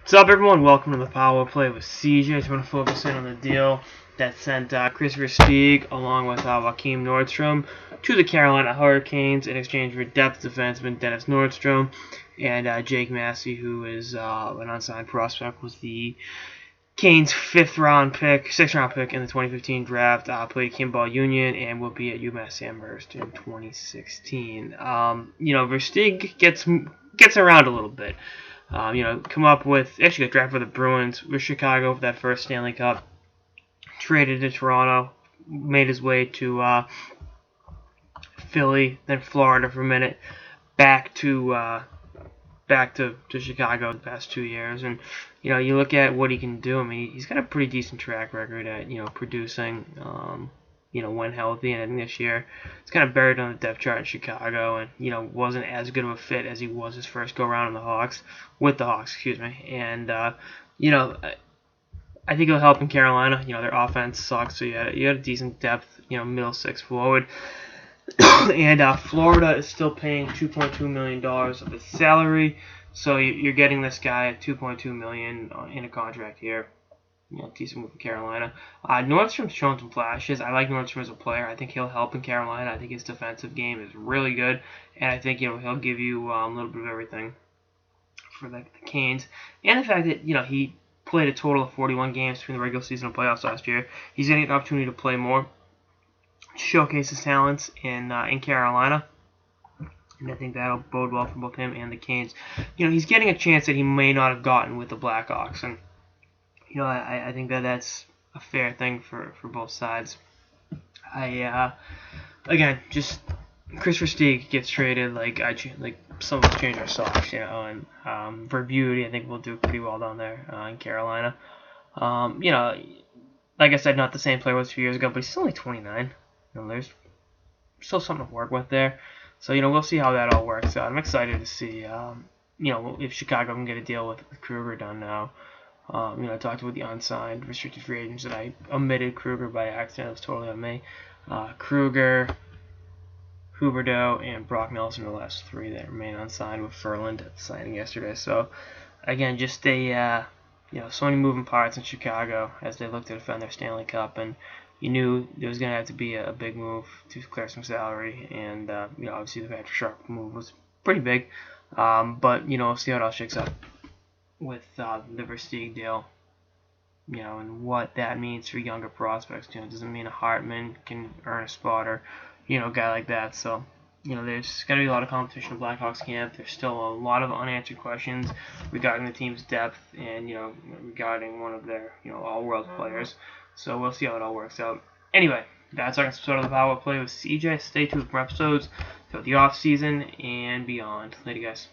What's up, everyone? Welcome to the Power Play with CJ. I just want to focus in on the deal that sent Kris Versteeg along with Joakim Nordstrom to the Carolina Hurricanes in exchange for depth defenseman Dennis Nordstrom and Jake Massey, who is an unsigned prospect, was the Canes' sixth round pick in the 2015 draft. Played Kimball Union and will be at UMass Amherst in 2016. Versteeg gets around a little bit. Come up with actually got drafted for the Bruins with Chicago for that first Stanley Cup. Traded to Toronto, made his way to Philly, then Florida for a minute, back to Chicago the past 2 years, and you look at what he can do. I mean, he's got a pretty decent track record at producing. When healthy, and I think this year it's kind of buried on the depth chart in Chicago, and wasn't as good of a fit as he was his first go around with the Hawks, excuse me. And I think it'll help in Carolina. Their offense sucks, so you had a decent depth, middle six forward. And Florida is still paying $2.2 million of his salary, so you're getting this guy at $2.2 million in a contract here. Decent move for Carolina. Nordstrom's shown some flashes. I like Nordstrom as a player. I think he'll help in Carolina. I think his defensive game is really good, and I think he'll give you a little bit of everything for the Canes. And the fact that he played a total of 41 games between the regular season and playoffs last year. He's getting an opportunity to play more, showcase his talents in Carolina. And I think that'll bode well for both him and the Canes. He's getting a chance that he may not have gotten with the Blackhawks, and I think that's a fair thing for both sides. Again, just Kris Versteeg gets traded like some of us change our socks, and Verbeauty I think will do pretty well down there in Carolina. Like I said, not the same player was 2 years ago, but he's still only 29. There's still something to work with there. So we'll see how that all works out. I'm excited to see if Chicago can get a deal with Kruger done now. I talked about the unsigned restricted free agents, and I omitted Kruger by accident. It was totally on me. Kruger, Huberdeau, and Brock Nelson are the last three that remain unsigned, with Ferland signing yesterday. So, again, just so many moving parts in Chicago as they look to defend their Stanley Cup, and you knew there was going to have to be a big move to clear some salary, and obviously the Patrick Sharp move was pretty big, but we'll see how it all shakes out with the Versteeg deal, and what that means for younger prospects. Does it mean a Hartman can earn a spot, or a guy like that? So, there's going to be a lot of competition in Blackhawks camp. There's still a lot of unanswered questions regarding the team's depth and, regarding one of their, all-world players. So we'll see how it all works out. Anyway, that's our episode of the Power Play with CJ. Stay tuned for episodes throughout the off season and beyond. Later, guys.